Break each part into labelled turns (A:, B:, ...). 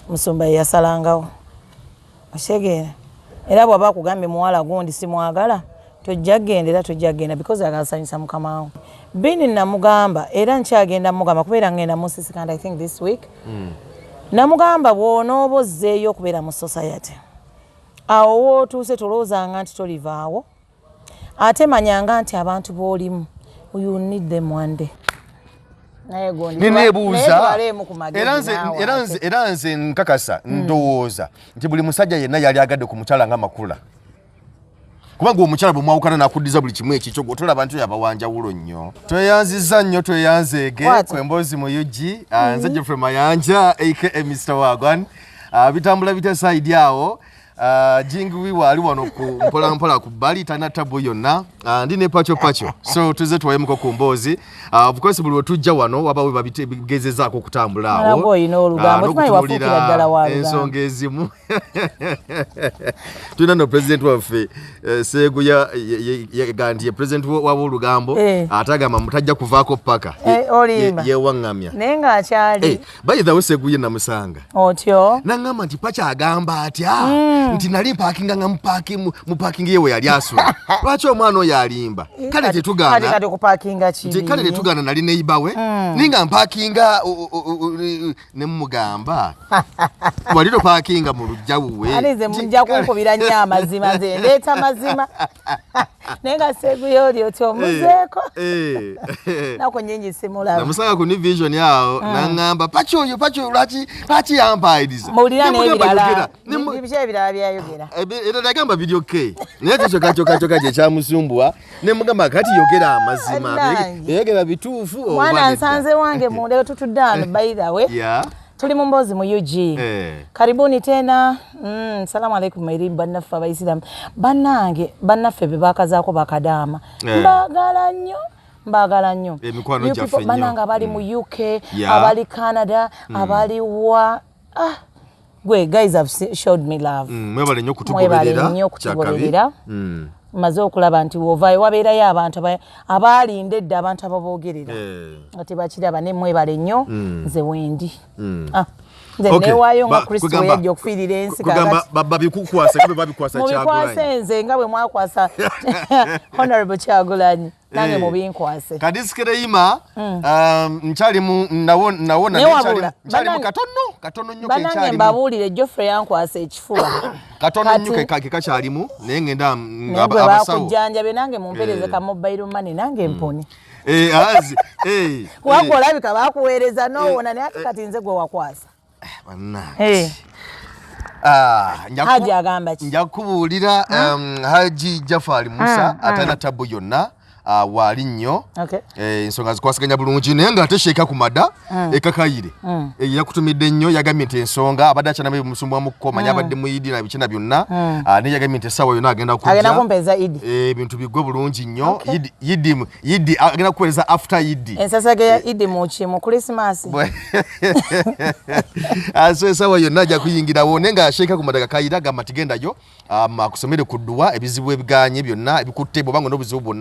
A: Musumba yasalangawo oshegera era bwaba kugambe muwala gundi simwagala tojjagenda because agasanyisa mukama wange bini namugamba era nkyagenda mugamba kubeera ngenda musisikanda I think this week namugamba bw'onoobozzeeyo okubeera mu society awo wootuuse tolowoozanga nti tolivaawo ate manyanga nti abantu b'olimu you need them one day
B: era nze nkakasa ndowooza nti buli musajja yenna yali agadde ku mukyala nga Makula kubanga omukyala bwe mwawukana n'akuddiza buli kimu ekikyo gwotola abantu yabawanjawulo nnyo tweyanziza nnyo tweyanzeege kwemboozi mu UG nze Geoffrey Mayanja aka Mr. Wagwan bitambula bita side awo jingi wali wano mpola ku bbali tana tabu yonna ndi ne pacho so tuze tuwayemuko ku mboozi of course buli tujja wano wabawe babitegezezaako okutambula awo
A: nabo ino olugambo tumanyi wafuukira ddala wa
B: ensonga ezimu tulina no president waffe Seegu yagambye president w'olugambo atagamba mutajja kuvaako paka yewaŋŋamya
A: naye ng'akyali
B: by the way Seegu ye namusanga
A: otyo
B: naŋŋamba nti pacha agamba atya nti nali mpakinga nga mu parking yewe yali asula lwaki omwana oyo alimba kale tetugaana
A: kati kupakinga ki
B: kale tetugaana nali neibawe ninga mpakinga ne mugamba wali to parkinga mu lujjawuwe
A: alize mujja kunkubira nnyo amazima nze ndeeta mazima nenga Seegu yoli otyo muzeeko nako nyingi simulaba
B: namusanga ku vision yawo naŋŋamba pacho lwaki yampairiza
A: mulira n'ebirala byayogera
B: era nagamba video ke naye kyokka kye kyamusumbwa ne mugamba kati yogera amazima yogera bituufu
A: mwana nsanze wange mundeo tutudano by the way tuli mu mboozi mu UG karibuni tena salamu alaikum mairi bannaffe abaisilamu bannaffe be bakazaako bakadaama mbagala nnyo bananga abali mu UK abali Canada abali wa gwe guys have showed me love
B: mwebale nnyo kutugoberera
A: maze okulaba nti wovayo wabeerayo abantu abalinda edda abantu ababoogerera ati bakiraba ne mwebale nnyo nze wendi nze neewaayo nga Kristo yajja okufiirira ensi mubikwase nze nga bwe mwakwasa Honorable Kyagulanyi nange mubinkwase
B: kadisikireyima nkyali mu nawona nkyali mu katono nnyo
A: banange mbabuulire Geoffrey yankwasa ekifuba
B: katono nnyo kakyalimu naye ngenda
A: abasawo bakujjanjabe nange mumpereze ka mobile money nange mpone wabwe olabika bakuweereza nowona naye kati nze gwe wakwasa Haji agamba ki
B: nja kubuulira Haji Jafari Musa atana tabu yonna wali nnyo ensonga zikwasaganya bulungi naye nga ate sheeka ku mada ekakayire yakutumidde nnyo yagambye nti ensonga abadde akyanabe Musumba komanya abadde mu Idi na bikina byonna naye yagambye nti essaawa yonna agenda
A: kumpeza Idi
B: ebintu bigwe bulungi nnyo Idi agenda kuweereza after Idi
A: ensasage ya Idi mu Christmas
B: so essaawa yonna ajja kuyingirawo naye nga sheeka ku mada kakayire agamba tigendayo akusomere ku dduwa ebizibu ebiganye byonna ebikutte bwobanga n'obuzibu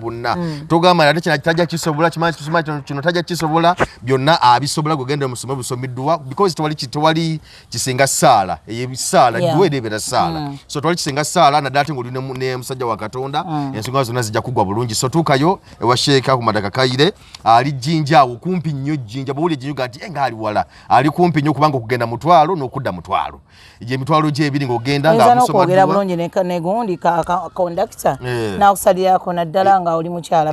B: bonna togamba ate kino tajja kisobola kimanyi kino tajja kisobola byonna abisobola gugenda musoma busomiddwa because tewali kisinga saala ebisaala duwe debera saala so tewali kisinga saala na date ngoli ne musajja wa Katonda ensonga zonna zijja kugwa bulungi so tukayo ewa Sheeka ku Madaka Kaire ali jinja okumpi nnyo jinja bawuli jinja ati enga ali wala ali kumpi nnyo kubanga okugenda mutwalo n'okudda mutwalo je mitwalo je ebiri ng'ogenda nga musoma
A: ogera bulungi ne gundi ka conductor na kusalira ko naddala nga oli mukyala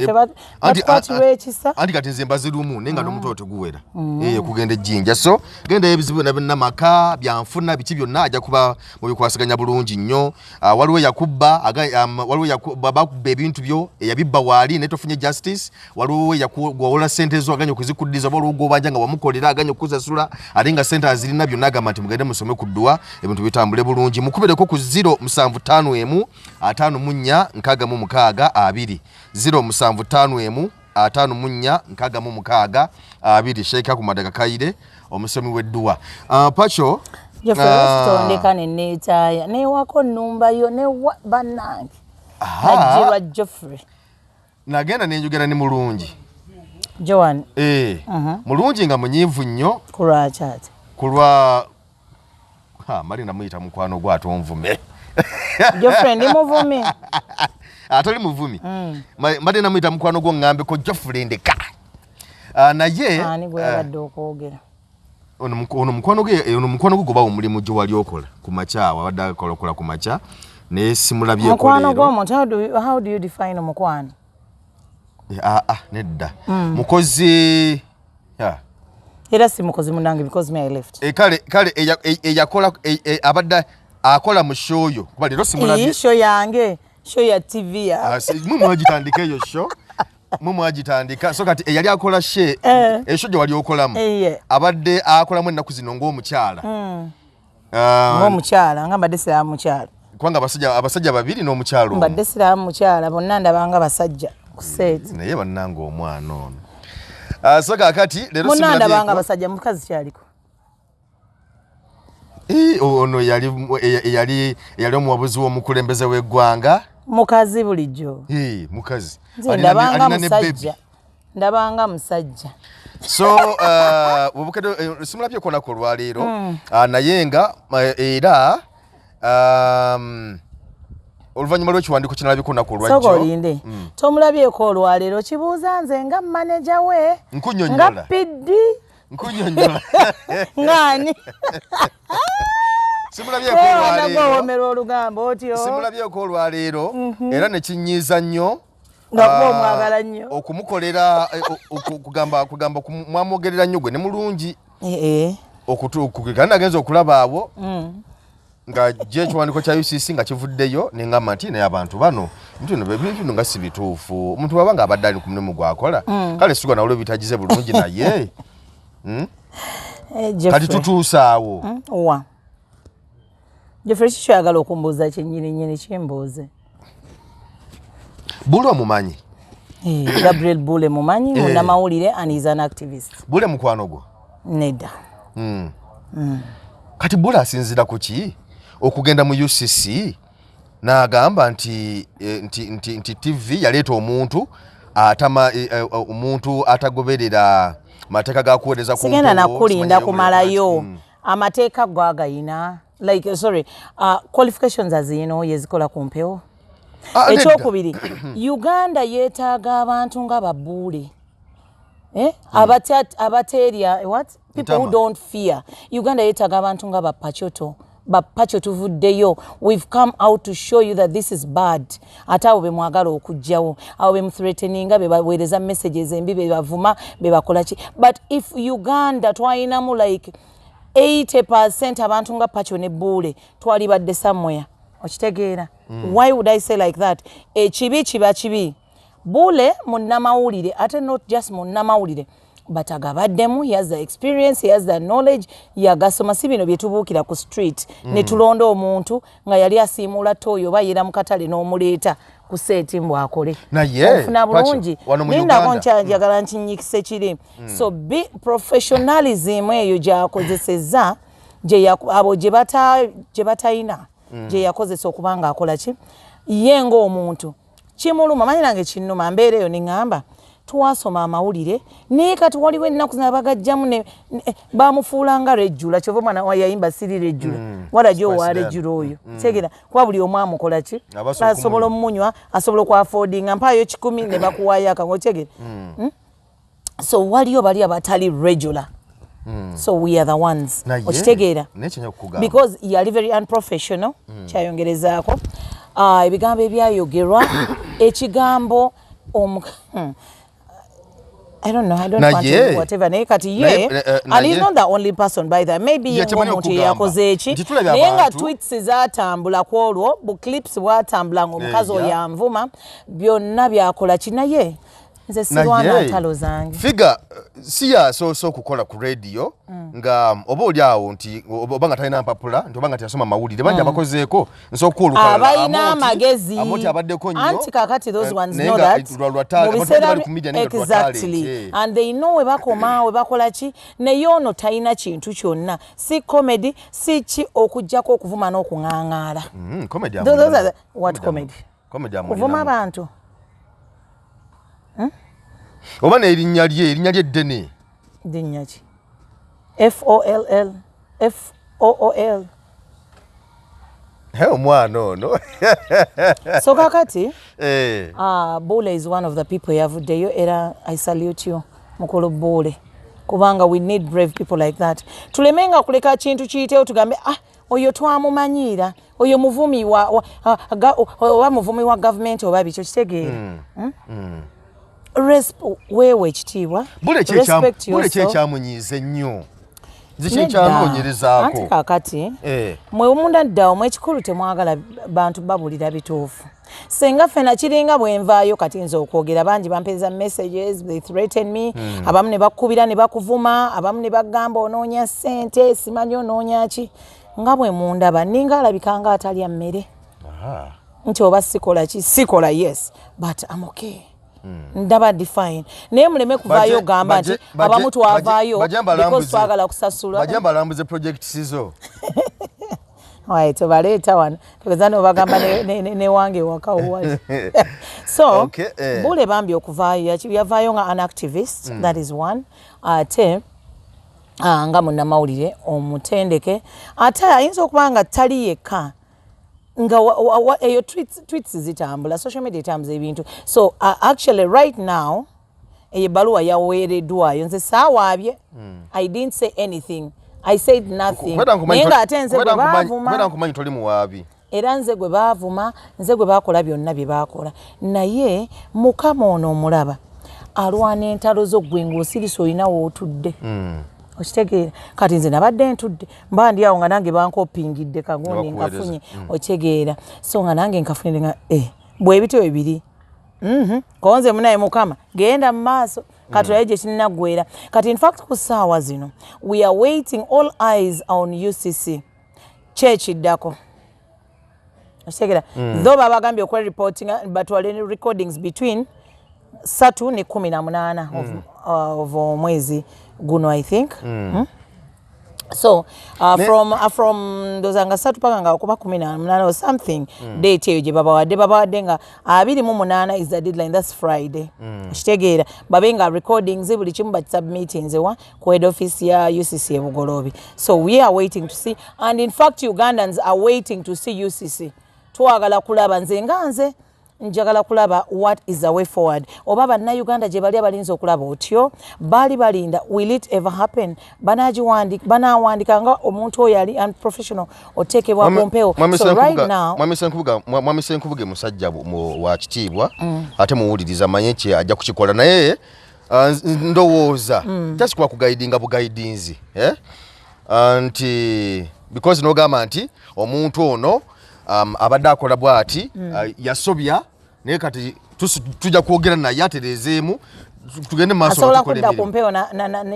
A: batwatiwe ekisa
B: andi kati nze mbazirumu nenga n'omuto otuguwera kugenda ejjinja so genda ebizibu na maka byanfuna biki byonna ajja kuba mu bikwasaganya bulungi nnyo waliwo yakubba bakubba ebintu byo eyabibba wali ne tofunye justice waliwo yakugwawola sente zo aganya okuzikuddiza waliwo gobanja nga wamukolera aganya okuzasula ate nga sente azirina byonna agamba nti mugende musome ku ddwa ebintu bitambule bulungi mukubereko ku 075 54 075 54 Sheeka ku Madaka Kaire omusomi w'edduwa Pacho
A: ndeka nenetaya newako nnumba yo ne bannange najirwa Geoffrey
B: nagenda nenjogera ni mulungi
A: Joan
B: mulungi nga munyiivu nnyo
A: kulwa chat
B: Mali namuyita mukwano gwa atonvume.
A: Geoffrey ndi muvumi.
B: Atoli muvumi. Mali namuyita mukwano gwo ngambe ko Geoffrey ndeka. Naye
A: ani gwe yabadde okwogera.
B: Ono mukwano gwe goba omulimu gye wali okola ku makya wabadde akola ku makya ne simulabye ko lero.
A: Mukwano gwo how do you define mukwano?
B: Nedda. Mukozi
A: Era si mukozi munange because me I left.
B: Kale eyakola abadde akola mu show yo kuba lero simulabye.
A: Show yange, show ya TV ya.
B: Mumwagitandika eyo show. Mumwagitandika so kati eyali akola show gye wali okolamu. Abadde akolamu ennaku zino ng'omukyala.
A: Ng'omukyala ngamba sira mukyala.
B: Kubanga abasajja babiri n'omukyalo.
A: Mbadde sira mukyala bonna ndabanga basajja ku set.
B: Naye bannanga omwana ono. So kakati lero simulabye.
A: Munanda banga basajja mukazi kyaliko.
B: Ono yali omuwabuzi w'omukulembeze w'eggwanga.
A: Mukazi bulijjo.
B: Mukazi.
A: Ndabanga musajja.
B: So obukedde simulabye kona ko lwaleero naye nga era oluvannyuma lw'ekiwandiiko kinalabye kona ko lwajjo.
A: Soko linde. Tomulabyeko olwaleero kibuuza nze nga manager we.
B: Nkunyonnyola.
A: Nga PD.
B: Nkunyonnyola.
A: Ngani.
B: Simulabyeko olwaleero.
A: Omero olugambo otyo.
B: Simulabyeko olwaleero era ne kinyiiza nnyo.
A: Nga mwagala nnyo.
B: Okumukolera kugamba mwamwogerera nnyo gwe ne mulungi. Okugana agenza okulaba abo. Nga ekiwandiiko kya UCC nga kivuddeyo n'engamba nti naye abantu bano bino nga si bituufu. Omuntu bw'aba nga abadde ali ku mulimu gw'akola kale sigwa nawulwo bitagize bulungi naye. Kati tutuusaawo.
A: Geoffrey kyoyagala okumbuuza kyennyini kimbuuze.
B: Bule omumanyi?
A: Gabriel Bule mumanyi munnamawulire and is an activist.
B: Bule mukwano gwo?
A: Nedda.
B: Kati Bule asinzira ku ki? Okugenda mu UCC n'agamba nti TV yaleeta omuntu atagoberera mateeka ga kuweereza ku
A: sigenda nakulinda kumalayo amateeka gwagayina like qualifications azino yezikola ku mpewo. Ekyokubiri Uganda yeetaaga abantu nga Babuule abateerya what people who don't fear. Uganda yeetaaga abantu nga Bapachoto. Bapacho tuvuddeyo. We've come out to show you that this is bad. Ate abo bemwagala okujjawo abo bemuthreateninga bebaweereza messages embi bebavuma bebakola ki. But if Uganda twalinamu like 80% abantu nga Pacho ne Buule twalibadde somewhere. Okitegeera? Why would I say like that? Ekibi kiba kibi. Buule munnamawulire ate not just munnamawulire but agabaddemu, he has the experience, he has the knowledge, yagasoma si bino bye tubuukira ku street ne tulonda omuntu nga yali asiimula toyo oba yeera mu katale n'omuleeta ku seeti mbwakole. Ofuna bulungi nindako nkyajagala nkinyikise kiri. So professionalism eyo gyakozesezza abo gye batayina gye yakozesa okuba nga akola ki ye ng'omuntu kimuluma. Manyi nange kinnuma mbeera eyo ne ŋŋamba twasoma amawulire naye kati waliwo ennaku zina bagajjamu bamufuula nga rejjula kyova omwana yayimba siri rejjula walajjo owa rejjula oyo tegera kuba buli omu amukola ki asobola omunywa asobola okwafoodinga mpaayo 10 ne bakuwaayo akango tegera. So waliyo bali abatali regular. So we are the ones. Okitegeera because yali very unprofessional kyayongerezaako ebigambo ebyayogerwa ekigambo I don't want to whatever. And he's not the only person by that. Maybe omuntu yakoze eki. Naye nga tweets zatambula kwolwo, bu clips bwatambula ng'omukazi oyo anvuma, byonna byakola ki naye. Nze sirwana ntalo zange.
B: Figa siya so kukola ku radio nga oba oli awo nti oba nga talina mpapula nti oba nga teyasoma mawulire banja abakozeeko nsooka olukala
A: abalina amagezi
B: amoti abaddeko nnyo
A: anti kakati those ones know that exactly and they know we bakola ki naye ono talina kintu kyonna si comedy si ki okujjako okuvuma n'okuŋaŋaala. What comedy? Kuvuma abantu
B: oba n'erinnya lye eddene
A: linnya ki FOOL
B: omwana ono
A: so kakati
B: Bule
A: is one of the people yavuddeyo era I salute you mukulu Bule kubanga we need brave people like that tulemenga kuleka kintu kiyitewo tugambe oyo twamumanyiira oyo muvumi wa muvumi wa government oba bicho kitegeera wewe ekitiibwa
B: Bule kyemunyiize nnyo
A: anti kakati mwe mundaddawo mwekikulu temwagala bantu babulira bituufu senga fena kiringa bwenvaayo kati nze okwogera bangi bampeza messages they threaten me abamu ne bakubira ne bakuvuma abamu ne bagamba onoonya ssente simanyi onoonya ki nga bwe mundaba ninga alabikanga atalya mmere nti oba sikola ki sikola yes but I'm okay ndaba define naye muleme kuvaayo gamba nti abamu twavaayo because twagala kusasula
B: bajamba lambuze project sizo
A: wae tobaleeta wano togeza nobagamba ne wange wakaowali so Bule bambi okuvaayo yavaayo nga an activist that is one ate nga munnamawulire omutendeke ate ayinza okuba nga tali yekka nga eyo tweets zitambula social media etambuza ebintu so actually right now eyo baluwa yaweereddwayo nze saawaabye I didn't say anything I said nothing naye ng'ate nze gwe baavuma
B: nkumanyi toli muwaabi
A: era nze gwe baavuma nze gwe baakola byonna bye baakola naye mukama ono omulaba alwana entalo zo ggwe ng'osirisa olina wootudde okitegeera kati nze nabadde ntudde mba ndi awo nga nange bankopingidde kagundi nkafunye okitegeera so nga nange nkafunire nga bwebityo bibiri konze munaye mukama genda mu maaso katulaye gye kinnaggwera kati in fact ku ssaawa zino we are waiting all eyes on UCC kyekiddako okitegeera though babagambye okwe reporting batwale recordings between 3 ne 18 of omwezi guno I think so from dozanga 3 paka nga okuba 18 or something date eyo gye babawadde nga 28 is the deadline that's Friday kitegeera babenga recordings buli kimu bakisubmitting wa ku head office ya UCC e Bugolobi so we are waiting to see and in fact Ugandans are waiting to see UCC twagala kulaba nze njagala kulaba what is the way forward oba bannayuganda gye bali abalinza okulaba otyo bali balinda will it ever happen banawandika nga omuntu oyo ali unprofessional oteekebwa ku mpewo so right now
B: mwami Senkubuge musajja wa kitiibwa ate muwuliriza manye kye ajja kukikola naye ndowooza tasikuba kugaidinga bugaidinzi nti because nogamba nti omuntu ono abadde akola bwati yasobya naye kati tujja kwogera naye atereezeemu tugende mu maaso
A: asobola kudda ku mpewo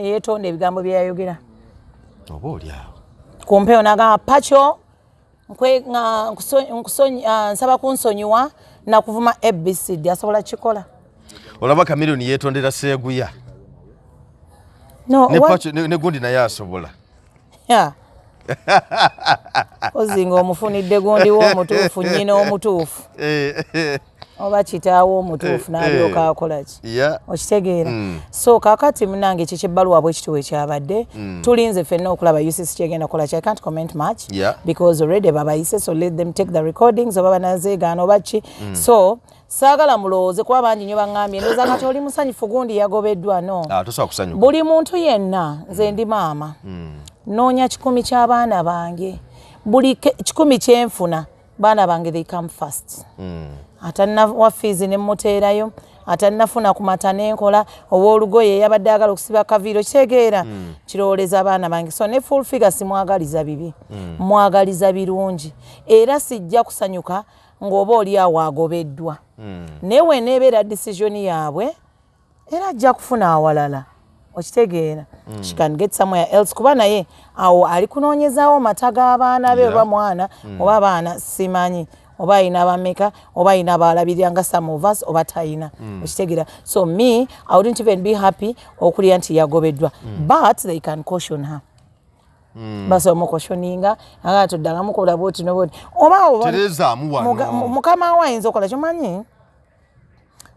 A: yeetonda ebigambo bye yayogera
B: oba oliawo
A: ku mpewo nagamba pacho nsaba kunsonyiwa nakuvuma ABCD asobola kikola
B: olaba Kamiliyoni yeetondera Seeguya ne gundi naye asobola ozinga omufunidde gundi w'omutuufu nnyina omutuufu oba kitaawo omutuufu n'alyoka akola ki okitegeera so kakati munange ekyo kyebbaluwa bwe kitiwe kyabadde tulinze ffenna okulaba UCC kyegenda kukola ki I can't comment much because already babayise so let them take the recordings oba banazeegaana oba ki so saagala mulowooze kuba bangi nnyo baŋŋambye ndowooza kati oli musanyufu gundi yagobeddwa no buli muntu yenna nze ndi maama noonya 10 ky'abaana bange buli 10 kyenfuna baana bange they come first atannawa fees ne muteerayo atannafuna ku mata n'enkola owoolugoye yabadde agala okusiba kaviiro kitegeera kirowooleza abaana bange so ne full figure simwagaliza bibi mwagaliza birungi era sijja kusanyuka ng'oba oli awo agobeddwa naye weneebeera decision yaabwe era ajja kufuna awalala okitegeera she can get somewhere else kuba naye awo ali kunoonyezaawo mata g'abaana be oba mwana oba abaana simanyi oba ayina abameka oba ayina abalabirira nga some of us oba tayina okitegeera so me I wouldn't even be happy okulya nti yagobeddwa but they can caution her basa omukoshoninga aga tuddaga mukola boti noboti oba terezaamu wano
A: mukama wayinza okola kyomanyi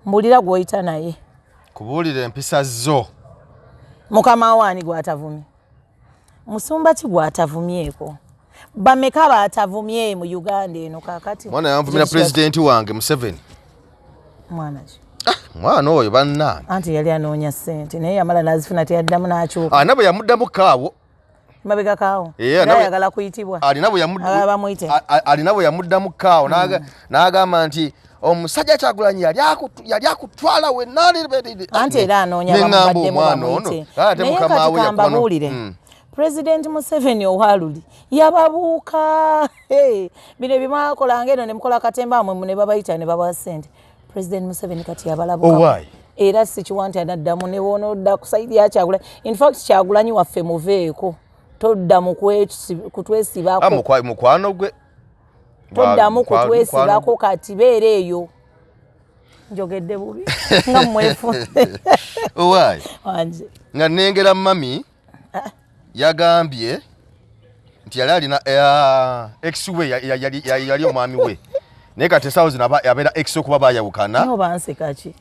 A: mbulira gw'oyita naye
B: kubuulira empisa zo
A: mukama waani gw'atavumye musumba ki gw'atavumyeko bameka batavumye mu Uganda eno kakati
B: mwana yanvumira president wange Museveni
A: mwana ki
B: mwana oyo banna
A: anti yali anoonya ssente naye yamala nazifuna teyaddamu n'akyuka
B: nabo yamuddamu kaawo
A: mabega kaawo ayagala kuyitibwa
B: alinabo yamuddamu kaawo n'agamba nti omusajja Kyagulanyi yali akutwala
A: anti era anoonya bamubadde mubamuyite naye kati kambabuulire President Museveni owaluli yababuuka bino bimwakola ngeno ne mukola katemba amwe ne babayita ne babawa ssente President Museveni kati yabalabuka era sikiwanti anaddamu ne wono odda ku saidi ya Kyagulanyi in fact Kyagulanyi waffe muveeko toddamu kutwesibako
B: mukwano gwe
A: toddamu kutwesibako kati beera eyo njogedde bubi nga mwefunze wanje
B: nga nengera mami yagambye nti yali alina ex-we yali omwami we naye kati esaawo yabeera ex okuba bayawukana
A: no banseka ki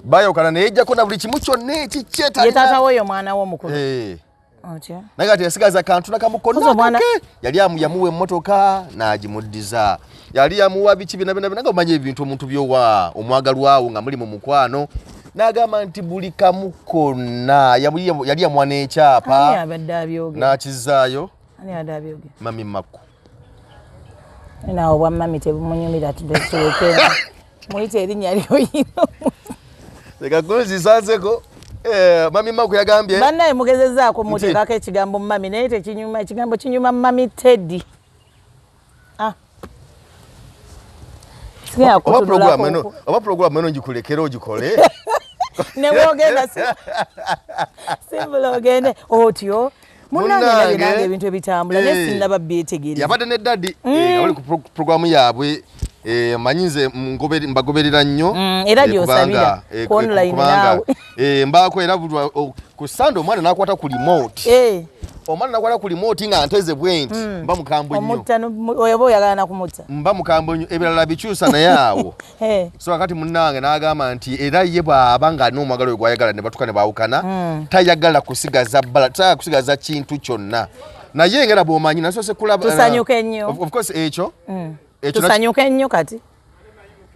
B: bayawukana naye ejjako na buli kimu kyonna ekikyeta
A: ye taata woyo mwana w'omukulu
B: naye kati yasigaza kantu nakamukonake yali yamuwa emmotoka n'agimuddiza yali yamuwa biki binabina nga omanya ebintu omuntu byowa omwagalwawo nga muli mu mukwano n'agamba nti buli kamu konna yali yamuwa n'ekyapa n'akizaayo mami Maku
A: naawe bwa mami tebumunyumira tuwekera muyite erinnya lyoyino
B: tekakunzisanseko mami Maku yagambye
A: bannaye mugezezaako muteekako ekigambo mami naye tekinyuma ekigambo kinyuma mami Teddy
B: oba programu eno ngikulekera ogikole
A: newogenda simula ogende otyo munange nange ebintu ebitambula naye sinnaba byetegereza
B: yabadde ne daddi oli ku programu yaabwe manyi nze mbagoberera nnyo
A: era gyosabira online naawe
B: mbaako era ku Sunday omwana n'akwata ku remote omwana nakwata ku remote nga nteze bwenti mba mukambwe nnyo
A: oyaba oyagala nakumutta
B: mba mukambwe nnyo ebirala bikyusa naye awo so wakati munnange n'agamba nti era ye bw'aba nga n'omwagalo we gwayagala ne batuka ne baawukana tayagala kusigaza bbala tayagala kusigaza kintu kyonna naye ngera bw'omanyi nasoose kulaba
A: tusanyuke nnyo
B: of course ekyo
A: tusanyuke nnyo kati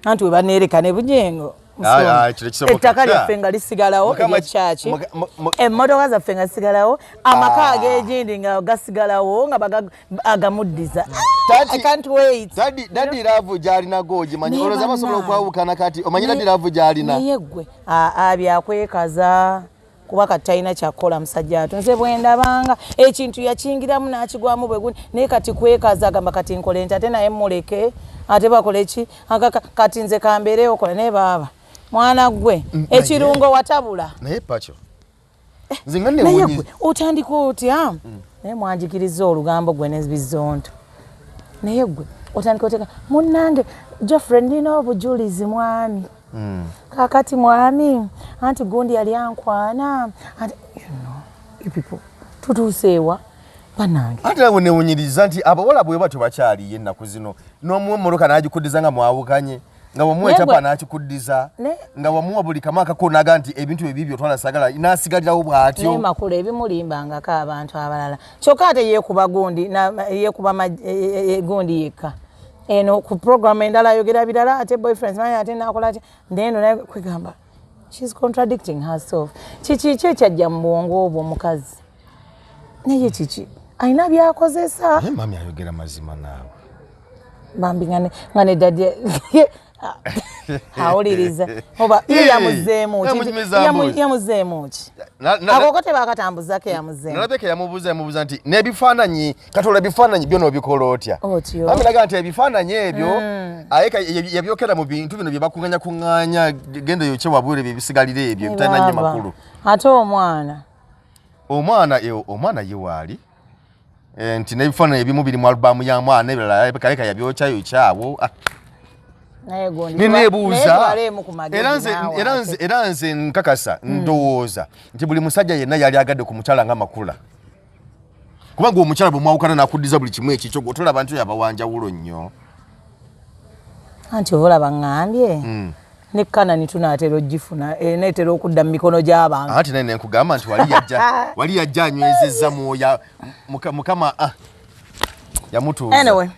A: anti we baneereka ne bujengo ettaka lyaffe nga lisigalawo ery'ekyaki emmotoka zaffe nga zisigalawo amaka ag'egindi nga gasigalawo nga agamuddiza
B: daddi laavu gy'alinago ogimanyi olowooza basobola okwawukana kati omanyi daddi laavu gy'alina
A: naye ggwe byakwekaza kuba kati talina kyakukola musajja wato nze bwe ndabanga ekintu yakingiramu n'akigwamu bwe gundi naye kati kwekaza agamba kati nkole nti ate naye muleke ate bakole ki kati nze kambeere okola naye baaba mwana gwe ekirungo watabula
B: naye pakyo
A: naye gwe otandika otya naye mwanjikiriza olugambo gwe n'ebizonto naye gwe otandika oteka munnange Geoffrey ndina obujulizi mwami kakati mwami anti gundi yali ankwana anti you people tutuuseewa banange
B: ate nawe newunyiriza nti abawala bwe batyo bakyaliyo ennaku zino n'omuwa emmoloka n'agikuddiza nga mwawukanye nga wamuwa ekyapa n'akikuddiza nga wamuwa buli kamu akakonaga nti ebintu ebibyo twalasagala n'asigalirawo bw'atyo
A: naye Makula ebimulimbangako abantu abalala kyokka ate yeekuba gundi yeekuba gundi yekka eno ku programu endala ayogera birala ate boyfriends naye ate n'akola atya ndeeno naye kwegamba she's contradicting herself kiki ekyajja mu bwongo obwo omukazi naye kiki alina byakozesa
B: mami ayogera mazima naawe
A: bambi nga ne dadi awuliriza oba yamuzeemu ki akoko tebakatambuzako yamuzeemu
B: nalabeka yamubuuza nti n'ebifaananyi katola ebifaananyi byo n'obikola otya bamiraga nti ebifaananyi ebyo yabyokera mu bintu bino bye bakuŋŋaanya genda yokye wabwere bye bisigalira ebyo bitalina nnyo makulu
A: ate
B: omwana ye waali nti n'ebifaananyi ebimu biri mu alubamu ya mwana ebirala kaleka yabyokyayo neneebuuza era nze nkakasa ndowooza nti buli musajja yenna yali agadde ku mukyala nga Makula kubanga omukyala bwe mwawukana n'akuddiza buli kimu ekikyo gotolaba nti yabawanjawulo nnyo
A: anti oba olaba ŋŋambye ne Kanani tunaatera ogifuna neetera okudda mu mikono gy'abantu
B: anti naye nenkugamba nti wali yajja anywezezza mwoya mukama yamutuuza.
A: Anyway,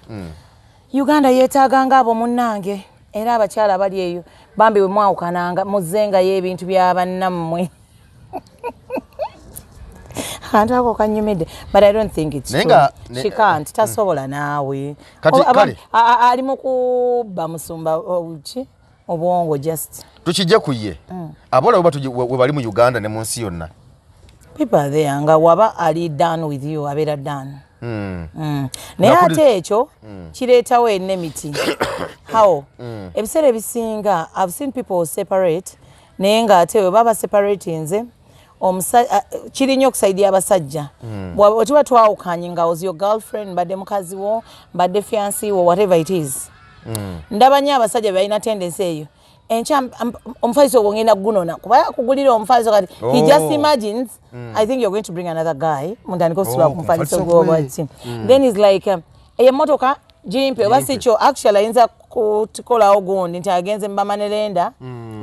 A: Uganda yeetaaga ng'abo munnange era abakyala bali eyo bambi bwe mwawukananga muzzengayo ebintu by'abannammwe. Antako kanyumide, but I don't think it's true. She can't. Tasobola naawe. Ali mu kubba Musumba ki obwongo just.
B: Tukijja ku ye. Abola we bali mu Uganda ne mu nsi yonna.
A: People are there nga waba ali done with you abeera done. Naye ate ekyo kireetawo ennemiti. How? Ebiseera ebisinga I've seen people separate naye ng'ate we baba separate nze kiri nnyo okusaidia abasajja. Bwe twawukanye nga was your girlfriend mbadde mukazi wo mbadde fiancé wo whatever it is. Ndaba nnyo abasajja balina tendency eyo. Omufaisi ogwo ngenda gunona kuba yakugulira omufaisi kati he just imagines I think you're going to bring another guy mundani kosula kumufalisa ogwo then he's like emotoka jimpe oba sicho actually ayinza kukola ogundi nti agenze mbamanelenda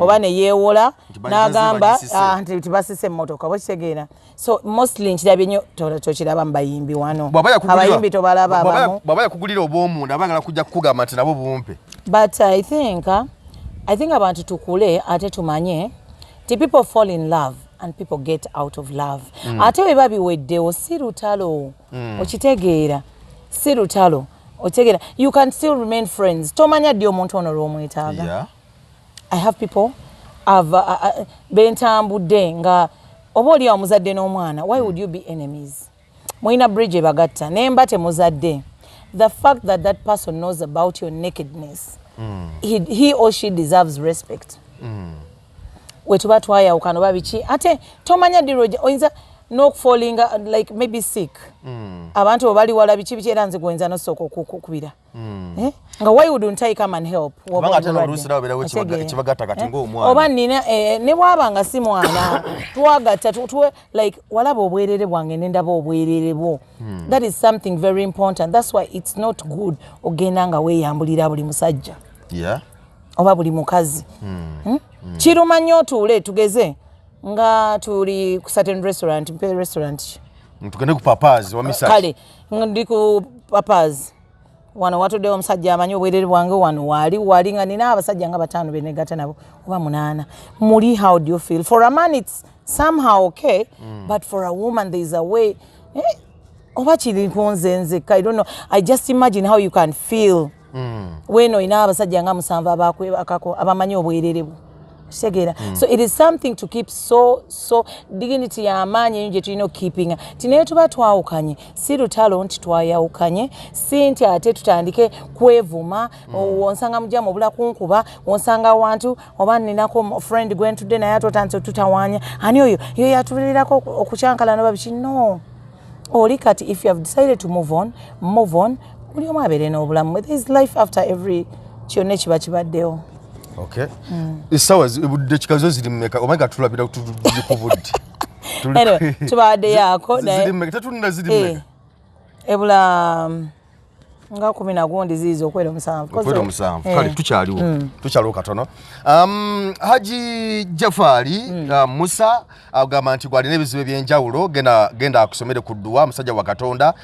A: oba ne yeewola n'agamba nti basise emotoka bwekitegeera so mostly nkirabye nnyo tokiraba mubayimbi wano abayimbi tobalaba abamu
B: baba yakugulira obw'omunda abagala kujja kukugamba nti nabo bumpe
A: but I think abantu tukule ate tumanye ti people fall in love and people get out of love. Ate we babiweddewo si lutalo okitegeera si lutalo otegeera you can still remain friends tomanya ddi omuntu ono lw'omwetaaga. I have people bentambudde nga oba oli omuzadde n'omwana why would you be enemies mulina bridge ebagatta nemba temuzadde the fact that that person knows about your nakedness he or she deserves respect. Wetuba twayawukana oba biki ate tomanya ddi oyinza n'okufallinga like maybe sick abantu obali wala biki era nze gwenza nosooka okukubira nga why wouldn't I come and help oba nina ne bwaba nga si mwana twagatta tuwe like walaba obwerere bwange nendaba obwerere bwo that is something very important. That's why it's not good ogenda nga weeyambulira buli musajja oba buli mukazi kiruma nnyo otuule tugeze nga tuli ku certain restaurant mpe restaurant
B: tugende ku papazi wa misaki
A: kale ndi ku papazi wano watuddewo omusajja amanyi obwerere bwange wano wali nga nina abasajja nga bataano benegata nabo oba munaana muli how do you feel for a man it's somehow okay but for a woman there is a way oba kiri nze I don't know I just imagine how you can feel when oyina abasajja nga musanvu abakwebakako abamanyi obwerere bwo segera so it is something to keep so dignity ya amaanyi nje tulina keeping tinaye tuba twawukanye si lutalo nti twayawukanye si nti ate tutandike kwevuma wonsanga mujja mu bula kunkuba wonsanga wantu oba ninako friend gwentudde naye atotanze tutawanya ani oyo yatulirako okucankala no babichi no oli kati if you have decided to move on buli omu abeere n'obulamu there is life after every kyonna kiba kibaddeo.
B: Okay. Isawa budde kikazo ziri mmeka omega tulabira ku budde.
A: Anyway, tubadde yako
B: ziri mmeka tatunda ziri mmeka.
A: Ebula nga 10 gundi zizo okwera omusanvu.
B: Okwera omusanvu. Kale tukyaliwo. Tukyaliwo katono. Haji Jafari Musa agamba nti gwalina ebizibu ebyenjawulo genda akusomere ku dduwa musajja wa Katonda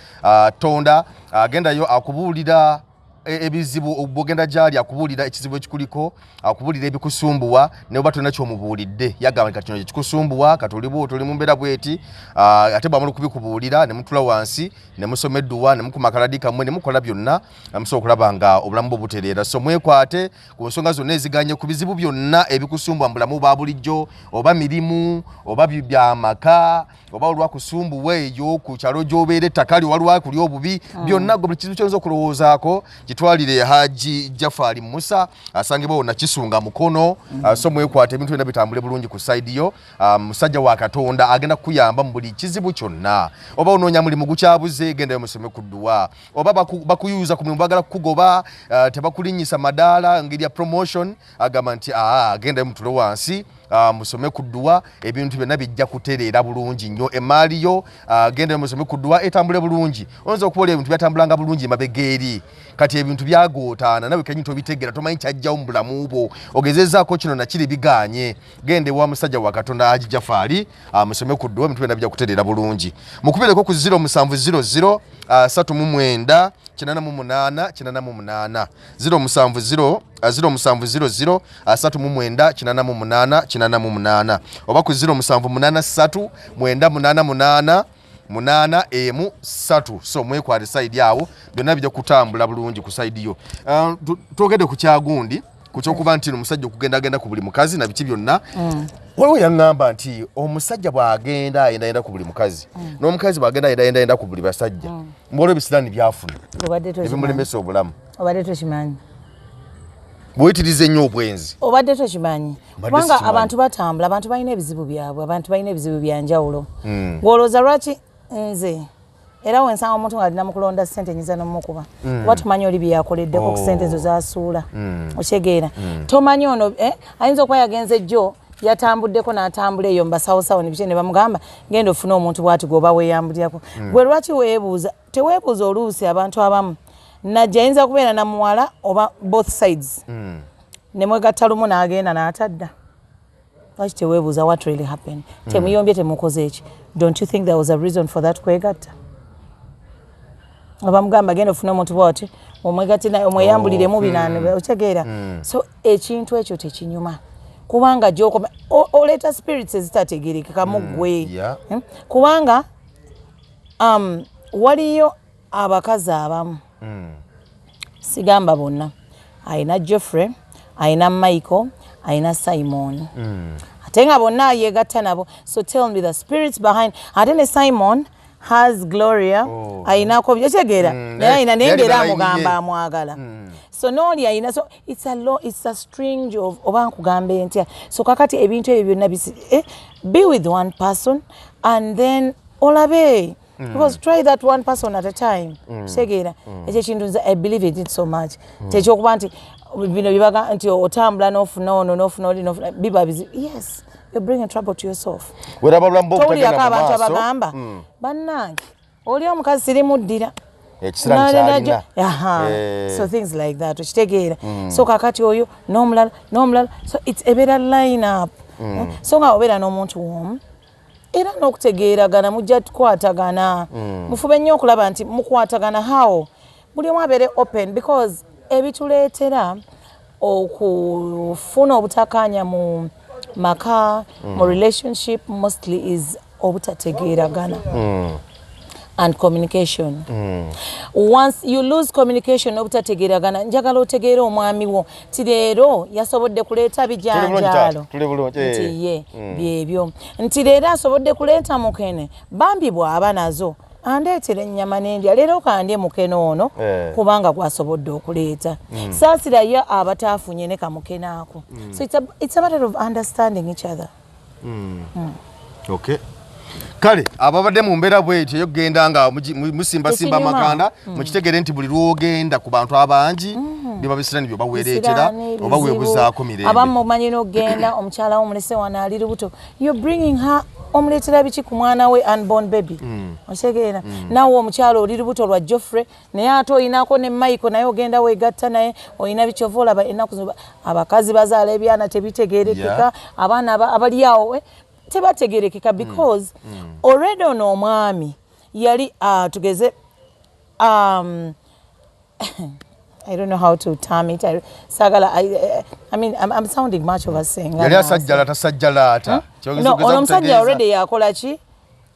B: tonda agenda yo akubuulira ebizibu obugenda jali akubuulira ekizibu ekikuliko akubuulira ebikusumbuwa ne oba tolina kyomubuulidde yagamba kati kino kikusumbuwa katulibu tuli mu mbeera bweti ate bwamala kubikubuulira ne mutula wansi ne musoma edduwa ne mukuma akaladika mmwe ne mukola byonna musobola okulaba nga obulamu bwo butereera so mwekwate ku nsonga zonna eziganye ku bizibu byonna ebikusumbwa mu bulamu bwa bulijjo oba mirimu oba byamaka oba olwakusumbuwa eyo ku kyalo gy'obeera ettaka liwalwa kuli obubi byonna gwe buli kizibu kyonza okulowoozaako kitwalire Haji Jafari Musa asangibwa wonna kisunga mukono so mwekwate ebintu byonna bitambule bulungi ku side yo musajja wa Katonda agenda kuyamba mu buli kizibu kyonna oba onoonya mulimu gukyabuze genda yo musome ku dduwa oba bakuyuza ku mulimu bagala kugoba tebakulinyisa madaala ngeri ya promotion agamba nti genda yo mutulo wansi musome kuddwa ebintu byonna bijja kutereera bulungi nnyo emaali yo gende musome kuddwa etambule bulungi oyinza okubola ebintu byatambulanga bulungi mabega eri kati ebintu byagootaana nawe kenyi tobitegera tomanyi kyajjawo mu bulamu bwo ogezezaako kino nakiri biganye gende wa musajja wa Katonda Haji Jafari musome kuddwa ebintu byonna bijja kutereera bulungi mukubireko ku 0700 39 88 88 070 070 39 88 88 oba ku 0783 988 munana emu 3 so mwekwale side yawo byonna bijja kutambula bulungi ku side yo togede ku kyagundi kuchokuba nti omusajja okugenda ku buli mukazi na biki byonna waliwo yangamba nti omusajja bwagenda ayenda ku buli mukazi n'omukazi bwagenda ayenda ku buli basajja mbolo ebisirani byafuna ebimulemesa obulamu
A: obadde tokimanyi
B: bwetirize nnyo obwenzi
A: obadde tokimanyi kubanga abantu batambula abantu balina ebizibu byabwe abantu balina ebizibu byanjawulo gwolooza lwaki nze era wensanga omuntu ng'alina mu kulonda ssente nyiza n'omukuba kuba tumanyi oli byeyakoleddeko ku ssente ezo zasuula okyegeera tomanyi ono ayinza okuba yagenze jjo yatambuddeko n'atambula eyo mubasaawosawo ne biki ne bamugamba genda ofune omuntu bwati gwoba weeyambulyako gwe lwaki weebuuza teweebuuza oluusi abantu abamu najja ayinza kubeera na muwala oba both sides ne mwegatta lumu n'agenda n'atadda lwaki teweebuuza what really happened temuyombye temukoze eki don't you think there was a reason for that kwegatta abamugamba genda ofune omuntu bwati omwegatte naye omweyambuliremu binane okitegeera so ekintu ekyo tekinyuma kubanga gyokoma oleeta spirits ezitategerekeka mu ggwe kubanga waliyo abakazi abamu sigamba bonna ayina Geoffrey ayina Michael ayina Simon ate nga bonna yegatta nabo so tell me the spirits behind ate ne Simon has Gloria ayinako byotegeera naye ayina nengera amugamba amwagala so noli ayina so it's a string of oba nkugambe ntya so kakati ebintu ebyo byonna be with one person and then olabe because try that one person at a time segera ekyo kintu nze I believe it so much tekyokuba nti bino bibaga nti otambula n'ofuna ono n'ofuna oli n'ofuna biba yes you're bringing trouble to yourself towulirako abantu abagamba bannange oli omukazi sirimuddira so things like that okitegeera so kakati oyo n'omulala so it's ebeera line up so nga obeera n'omuntu womu era n'okutegeeragana mujja tukwatagana mufube nnyo okulaba nti mukwatagana how buli omu abeere open because ebituleetera okufuna obutakanya mu maka mu relationship mostly is obutategeeragana and communication once you lose communication obutategeeragana njagala otegeera omwami wo ti leero yasobodde kuleeta bijanjaalo nti ye byebyo nti leero asobodde kuleeta mukene bambi bw'aba nazo andeetera ennyama n'endya leero kandye mukene ono kubanga gwasobodde okuleeta saasirayo abataafunye ne kamukene ako so it's a matter of understanding each other
B: okay kale ababadde mu mbeera bwetyo yogenda nga musimba amaganda mukitegere nti buli lwogenda ku bantu abangi biba bisirani byoba weereetera oba weebuzaako mirembe abamu mumanyi n'ogenda omukyala wo mulese wano ali lubuto you're bringing her omuleetera biki ku mwana we unborn baby okitegeera nawe omukyala oli lubuto lwa Geoffrey naye ate oyinako ne Michael naye ogenda weegatta naye oyina biki ova olaba ennaku abakazi bazaala ebyana tebitegeerekeka abaana abali awo tebategerekeka because already ono omwami yali tugeze I don't know how to term it. I mean, I'm sounding much of a saying. Yali asajjalata sajjalata.
A: No, omusajja already yakola ki?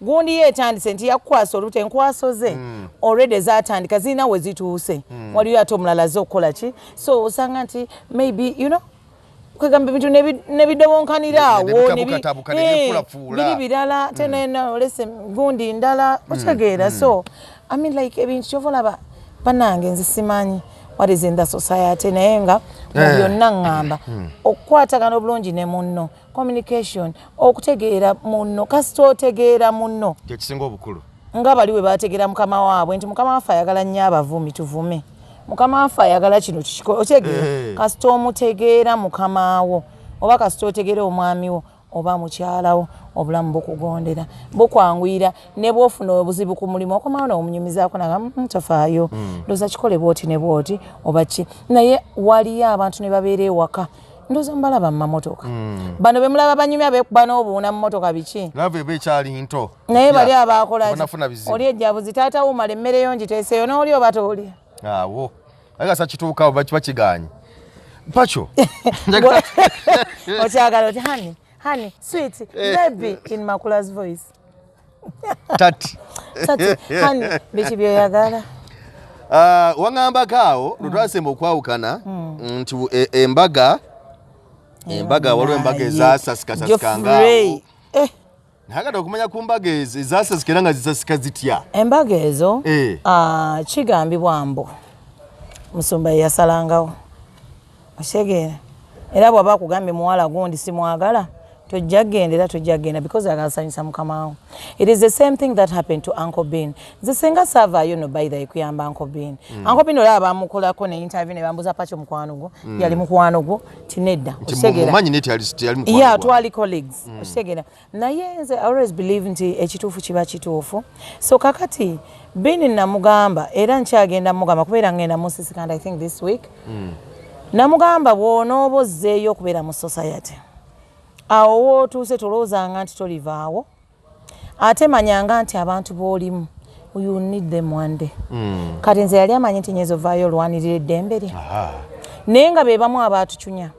A: Gundi yetandise nti yakwasa olubuto enkwaso ze already zatandika zina we zituuse. Waliyo ate omulala zo okukola ki? So osanga nti maybe you know kwegamba bintu nebidobonkanira awo biri birala tena olese gundi ndala okitegeera so I mean like ebintu kyovolaba banange nze simanyi what is in the society naye nga byonna ngamba okukwatagana obulungi ne munno communication okutegeera munno kasita otegeera munno
B: kyekisinga obukulu
A: nga bali we bategeera mukama waabwe nti mukama waffe ayagala nnyo abavumi tuvume mukama waffe ayagala kino kikiko okitegeera kasita omutegeera mukama wo oba kasita otegere omwami wo oba mukyalawo obulamu bukugondera bukwanguyira ne bwofuna obuzibu ku mulimu okomawo n'omunyumizaako naga tofaayo ndooza kikole bwoti ne bwoti oba ki naye waliyo abantu ne babeera ewaka ndooza mubalaba mu mamotoka bano be mulaba banyumya beekuba n'obuwuna mu motoka biki
B: lava eba ekyali nto
A: naye bali abaakola oli ejjabuzi taata wumala emmere yo ngiteeseyo n'oli oba tooli
B: awo agasa kituukawo bakiganye pacho
A: okyagala oti honey sweet baby in Makula's voice
B: tati
A: honey biki byoyagala
B: wangambako lwetwasemba okwawukana nti embaga waliwo embaga ezasasikasasikangawo nagenda okumanya ku mbaga ezo ezasasika era nga zisasika zitya
A: embaga ezo kigambibwa mbu Musumba yasalangawo osegeera era bw'aba akugambye muwala gundi simwagala tojja genda because agasanyusa mukama wo. It is the same thing that happened to Uncle Ben. Zisenga sava no by the kuyamba Uncle Ben. Uncle Ben olaba amukolako ne interview ne bambuza pacho mukwano gwo yali mukwano gwo tinedda osegeera
B: mumanyi neti yali mukwano
A: yeah twali colleagues osegeera naye nze always believe nti ekituufu kiba kituufu so kakati Ben namugamba era nkyagenda mugamba kubeera ngenda musisikanda I think this week namugamba bw'onoobozzeeyo okubeera mu society awo wootuuse tolowoozanga nti tolivaawo ate manyanga nti abantu b'olimu you need them one day kati nze yali amanyi nti nyezo vaayo olwanirira eddembe lye naye nga be bamu abaatucunya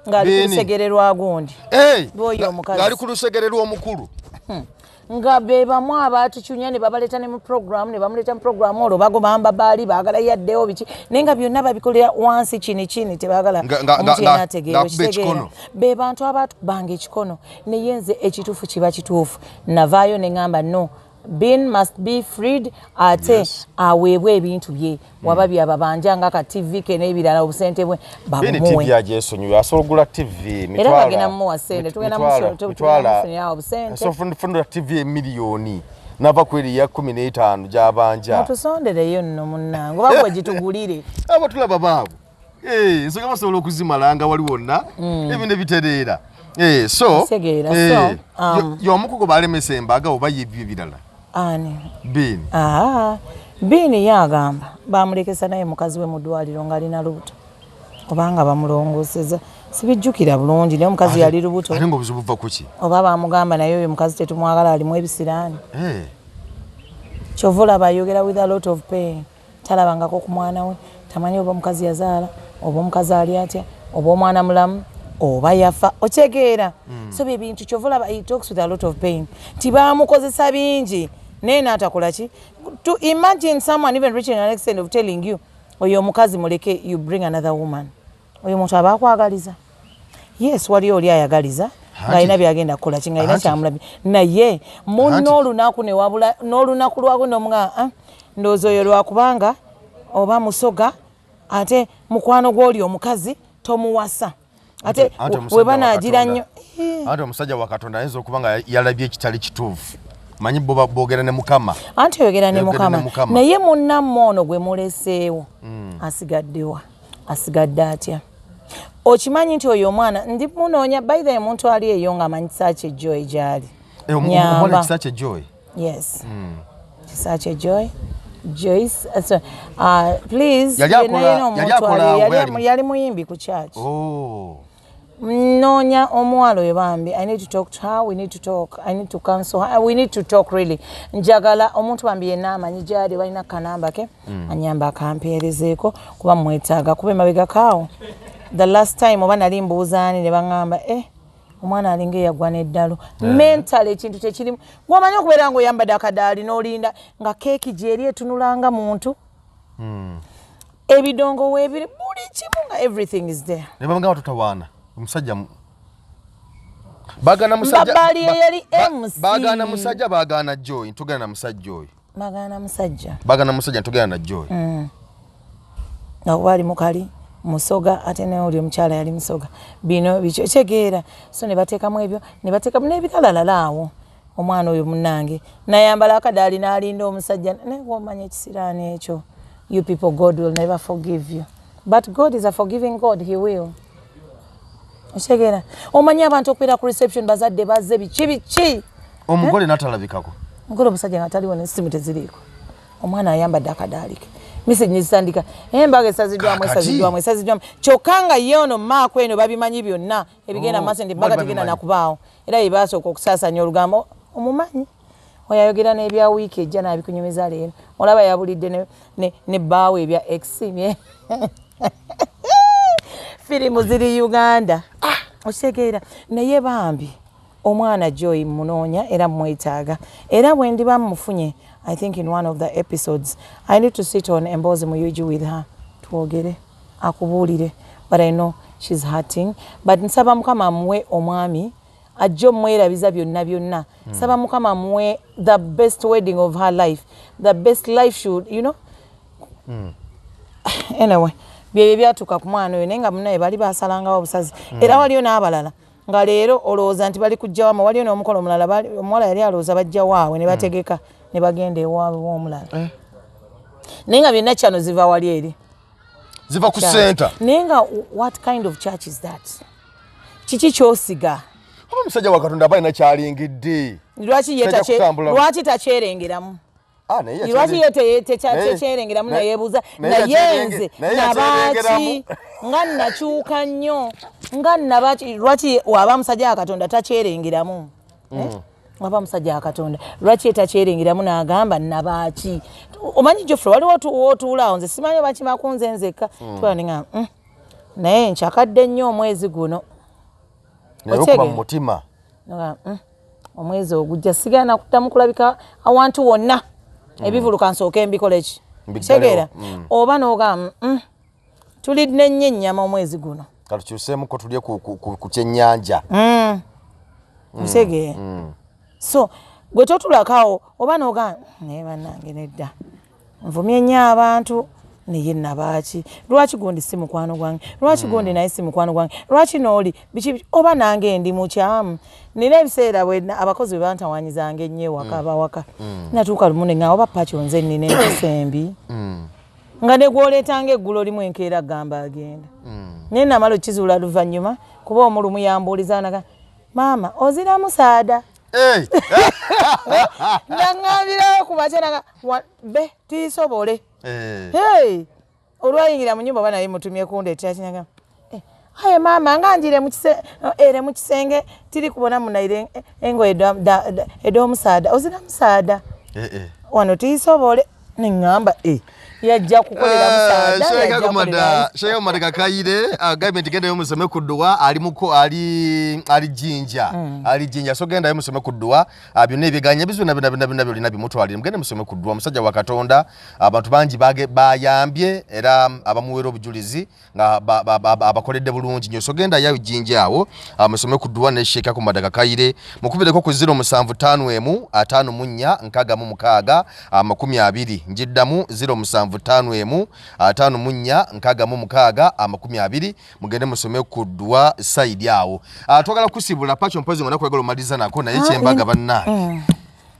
A: ng'ali ku lusegere lwa gundi bw'oyo omukazi
B: ng'ali ku lusegere lw'omukulu
A: nga be bamu abaatucunya ne babaleeta ne mu program ne bamuleeta mu program olwo bagobamba baali baagala yaddewo biki naye nga byonna babikolera wansi kini tebaagala omuntu yenna ategeera be bantu abaatubanga ekikono naye nze ekituufu kiba kituufu navaayo ne ŋŋamba no Ben must be freed ate aweebwe ebintu bye waba byababanja nga ka TV ke n'ebirala obusente bwe babumuwe
B: TV ajesonyiwe asologula TV mitwala
A: era bagenda mumuwa ssente tugenda mufunira obusente
B: so fundira TV emiliyoni nava kweri ya 15 gyabanja
A: otusondereyo nno munnange oba gwe gitugulire
B: abo tulaba baabo nsonga basobola okuzimalanga wali wonna ebintu bitereera so y'omukugo balemesa embaga oba yebyo ebirala
A: ani
B: Ben
A: Ben yagamba bamulekesa naye mukazi we mu ddwaliro ng'alina lubuto obanga bamulongoseza sibijjukira bulungi naye omukazi yali lubuto
B: ate ng'obuzibu buva kuki
A: oba bamugamba naye oyo mukazi tetumwagala alimu ebisiraani kyova olaba ayogera with a lot of pain talabangako ku mwana we tamanyi oba omukazi yazaala oba omukazi ali atya oba omwana mulamu oba yafa okyegeera so bye bintu kyova olaba he talks with a lot of pain tibamukozesa bingi naye n'atakola ki to imagine someone even reaching an extent of telling you oyo omukazi muleke you bring another woman oyo muntu aba akwagaliza yes waliyo oli ayagaliza ng'alina byagenda kukola ki ng'alina kyamulabi naye munno olunaku ne wabula n'olunaku lwako n'omuga ndowooza oyo lwakubanga oba musoga ate mukwano gw'oli omukazi tomuwasa ate weba naagira nnyo
B: ate omusajja wa Katonda ayinza okuba nga yalabye ekitali kituufu manyi boogera ne mukama
A: anti oyogera ne mukama naye munnammwe ono gwe muleseewo asigaddewa asigadde atya okimanyi nti oyo omwana ndi munoonya by the muntu ali eyo ng'amanyi Kisakye Joy gy'ali
B: omwana Kisakye Joy
A: yes Kisakye Joy Joyce please yali muyimbi ku church noonya omuwala oyo bambi I need to talk to her we need to talk I need to counsel her we need to talk really njagala omuntu bambi yenna amanyi gyali balina kanamba ke anyamba akampeerezeeko kuba mwetaaga kuba emabega kaawo the last time oba nali mbuuzaani ne baŋŋamba omwana alinga eyagwa n'eddalo mentally ekintu tekirimu ng'omanyi okubeera ng'oyambadde akadaali n'olinda nga keeki gyeri etunulanga muntu ebidongo weebiri buli kimu nga everything is there
B: ne bamugamba tutawaana omusajja
A: babali eyali MC
B: baagaana musajja baagaana Joy ntugenda na musajja oyo baagaana musajja ntugenda na Joy
A: nga wali mukali musoga ate ne oli omukyala yali musoga bino bicho kyegeera so ne bateekamu ebyo ne bateekamu n'ebitalalala awo omwana oyo munnange nayambala akadaali n'alinda omusajja naye womanya ekisiraani ekyo you people God will never forgive you but God is a forgiving God he will Oshegera. Omanyi abantu okupera ku reception bazadde bazze bichi.
B: Omugole natalabikako.
A: Omugole musajja ataliwo n'essimu teziriiko. Omwana ayambadde akadaalike. Message nisandika. Embaga esaziddwamu. Kyokka nga ye ono maako eno babimanyi byonna. Ebigenda maaso ndi Embaga tegenda nakubaawo. Era ye baasooka okusaasanya olugambo omumanyi. Oyo ayogera n'ebya wiiki ejja n'abikunyumiza leero. Olaba yabulidde ne bbaawe ebya X. Firimu ziri Uganda. Osekeera naye bambi omwana Joy munoonya era mwetaaga. Era bwe ndiba mufunye, I think in one of the episodes, I need to sit on Embozi Muyuji with her. Tuogere, akubuulire. But I know she's hurting. But nsaba Mukama muwe omwami, ajjo mwerabiza byonna. Nsaba Mukama muwe the best wedding of her life. The best life should, you know. Anyway, bye byatuka ku mwana oyo nenga munaye bali basalangawo obusazi. Era waliyo n'abalala. Nga leero olowooza nti bali kujja wama waliyo n'omukola omulala omuwala yali alowooza bajja waawe ne bategeka ne bagenda ewaabwe w'omulala. Nenga byonna kyano ziva wali eri.
B: Ziva ku center.
A: Nenga what kind of church is that? Kiki kyosiga?
B: Omusajja wa Katonda balina kyalingidde.
A: Lwaki takyerengeramu? Lwaki tekyerengeramu nayeebuuza nayenze nabaki nga nakyuka nnyo nga nabaki lwaki waba musajja wa Katonda takyerengeramu? Waba musajja wa Katonda lwaki takyerengeramu n'agamba nabaki? Omanyi Geoffrey waliwo otuulaawo nze simanyi bakimakunze nzekka twaninga naye nkyakadde nnyo omwezi guno.
B: Okuba mu mutima.
A: Omwezi ogujja sigana kuddamu kulabika awantu wonna. Ebivuluka nsooke mbikola ki? Kitegeera? Oba n'ogamba tulidde nnyo ennyama omwezi guno.
B: Katukyuseemuko tulye ku kyennyanja.
A: Kitegeera? So gwe totulakawo oba n'ogamba naye bannange nedda nvumye nnyo abantu naye nabaki lwaki gundi si mukwano gwange lwaki gundi naye si mukwano gwange lwaki nooli biki oba nange ndi mu kyamu nina ebiseera bwe abakozi bwe bantawanyizanga ennyo ewaka abawaka natuuka lumu ne nga oba pakyo nze nnina empisembi nga ne gwoleetanga eggulo limu enkeera gamba agenda naye namala okizuula luvannyuma kuba omulumu yambuuliza naga maama oziramu saada nangambirawo ku makya naga be tiisobole olwayingira mu nyumba oba naye mutumye kundeetera kinaga aye maama nganjire mu kisenge tiri kubona munaire engoye ed'omusaada ozira musaada wano tiisobole neŋŋamba yajja kukolera musaada
B: Sheikh Madaka Kaire agambye genda yomusome kudduwa ali jinja so genda yomusome kudduwa byonna ebiganya bizuna byonna bimutwalire mugende musome kudduwa musajja wa Katonda abantu bangi bayambye era abamuwera obujulizi nga abakoledde bulungi nnyo so genda yayo jinja awo musome kudduwa ne Sheikh Madaka Kaire mukubireko ku 075 546 20 njiddamu 075 546 mugende musome kudduwa side awo twagala kusibula pacho mpozi ngona kwegolo maliza nako naye kyembaga banna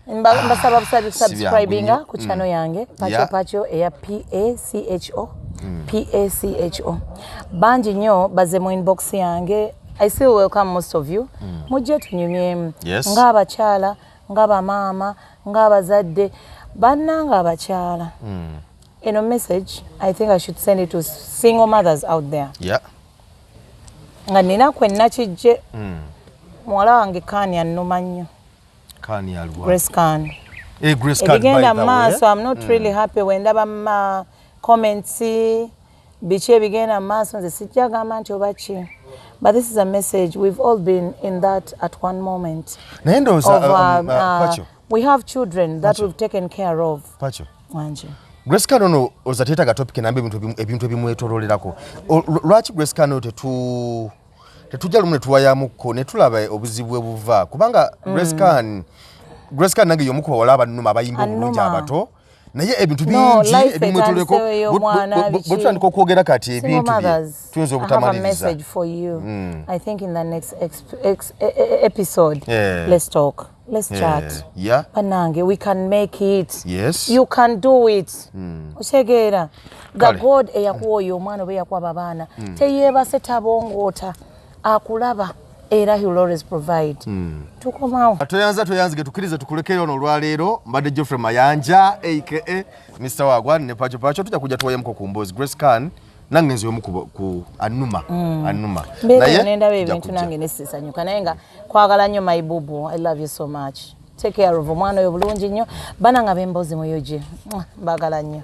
A: mbasaba subscribinga ku channel yange pacho eya PACHO banji nnyo baze mu inbox yange I still welcome most of you mujje tunyumye ng'abakyala ng'abamaama ng'abazadde bannanga abakyala in a message, I think I should send it to single mothers out there.
B: Yeah.
A: Nga nina kwenna kijje muwala wange Kani annuma nnyo.
B: Kani alwa.
A: Grace Kani.
B: Grace Kani by the way.
A: So I'm not really happy when ndaba comments bichi ebigenda maaso nze sijja gamba nti oba ki. But this is a message. We've all been in that at one moment.
B: Pacho.
A: We have children that we've taken care of.
B: Pacho.
A: Wanje.
B: Grace Kano ozateta topic nambe ebintu ebimwetololerako lwaki Grace Kano tetujja lumu ne tuwayamuko ne tulaba obuzibu ebuva kubanga Grace Kano nange yomukuba walaba nnuma abayimba obulungi abato naye ebintu bingi ebimwetoleko bwetutandika okwogera kati ebintu tuyinza obutamaliriza.
A: I think in the next episode let's talk. Let's chat.
B: Yeah.
A: Panange, we can make it.
B: Yes.
A: You can do it. Osegera. The God eyakuwa omwana oba eyakuwa babana. Teyebase tabongota. akulaba era he will always provide. Tukomawo.
B: Toyanzige tukirize tukulekere ono olwaleero mbadde Geoffrey Mayanja aka Mr. Wagwan ne Pacho tujja kujja tuwayemko ku Mbozi Grace Khan nange nzi omu ku Anuma.
A: Naye nenda ebintu nange nesisanyuka naye nga kwagala nnyo my bubu. I love you so much. Take care of omwana oyo bulungi nnyo bana nga b'Embozi muyoje. Mbagala nnyo.